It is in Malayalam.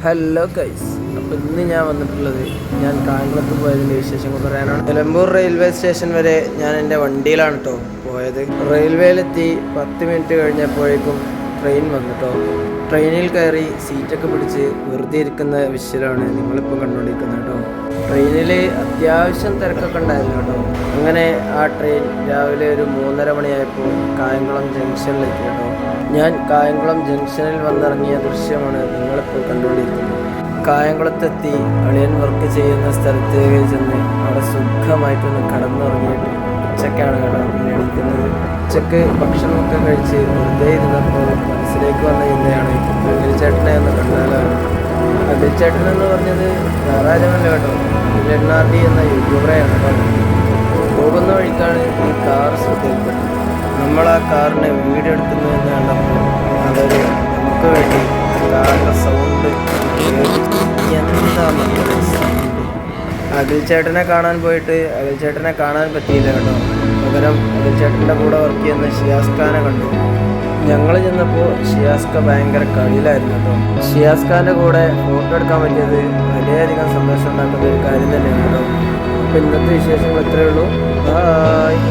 ഹലോ ഗൈസ്, അപ്പോൾ ഇന്ന് ഞാൻ വന്നിട്ടുള്ളത് ഞാൻ കായംകുളത്ത് പോയതിൻ്റെ വിശേഷങ്ങൾ പറയാനാണ്. നിലമ്പൂർ റെയിൽവേ സ്റ്റേഷൻ വരെ ഞാൻ എൻ്റെ വണ്ടിയിലാണ് കേട്ടോ പോയത്. റെയിൽവേയിലെത്തി 10 മിനിറ്റ് കഴിഞ്ഞപ്പോഴേക്കും ട്രെയിൻ വന്നു. ട്രെയിനിൽ കയറി സീറ്റൊക്കെ പിടിച്ച് വെറുതെ ഇരിക്കുന്ന വിഷ്വലാണ് നിങ്ങളിപ്പോൾ കണ്ടുകൊണ്ടിരിക്കുന്നത് കേട്ടോ. ട്രെയിനിൽ അത്യാവശ്യം തിരക്കൊക്കെ ഉണ്ടായിരുന്നു കേട്ടോ. അങ്ങനെ ആ ട്രെയിൻ രാവിലെ ഒരു 3:30 മണിയായപ്പോൾ കായംകുളം ജംഗ്ഷനിലെത്തി കേട്ടോ. ഞാൻ കായംകുളം ജംഗ്ഷനിൽ വന്നിറങ്ങിയ ദൃശ്യമാണ് നിങ്ങളിപ്പോൾ കണ്ടുകൊണ്ടിരിക്കുന്നത്. കായംകുളത്തെത്തി അളിയൻ വർക്ക് ചെയ്യുന്ന സ്ഥലത്തേക്ക് ചെന്ന് അവിടെ സുഖമായിട്ടൊന്ന് കടന്നുറങ്ങിയിട്ട് ഉച്ചക്കാണ് കേട്ടോ എണീക്കുന്നത്. ഉച്ചക്ക് ഭക്ഷണമൊക്കെ കഴിച്ച് വെറുതെ ഇരുന്നപ്പോൾ മനസ്സിലേക്ക് വന്ന ചിന്തയാണ് അഖിൽചേട്ടനെ ഒന്ന് കണ്ടാലാണ്. അഖിൽചേട്ടൻ എന്ന് പറഞ്ഞത് വേറാരുമല്ല കേട്ടോ, LNRD എന്ന യൂട്യൂബറെയാണ് കേട്ടോ. പോകുന്ന വഴിക്കാണ് ഈ കാർ ശ്രദ്ധയിൽപ്പെട്ടത്. നമ്മൾ ആ കാറിനെ വീഡിയോ എടുക്കുന്നു എന്ന് കണ്ടപ്പോൾ അതൊരു നമുക്ക് വേണ്ടി കാറിൻ്റെ സൗണ്ട് എന്താ അഖിൽചേട്ടനെ കാണാൻ പോയിട്ട് അഖിൽചേട്ടനെ കാണാൻ പറ്റിയില്ല കേട്ടോ. പകരം അഖിൽചേട്ടൻ്റെ കൂടെ വർക്ക് ചെയ്യുന്ന ഷിയാസ് ഖാനെ കണ്ടു. ഞങ്ങൾ ചെന്നപ്പോൾ ഷിയാസ് ഖാൻ ഭയങ്കര കളിയിലായിരുന്നു കേട്ടോ. ഷിയാസ് ഖാൻ്റെ കൂടെ ഫോട്ടോ എടുക്കാൻ പറ്റിയത് വളരെയധികം സന്തോഷം ഉണ്ടാക്കുന്ന ഒരു കാര്യം തന്നെയാണ് കേട്ടോ. അപ്പോൾ ഇന്നത്തെ വിശേഷങ്ങൾ ഇത്രയേ ഉള്ളൂ. ബായ്.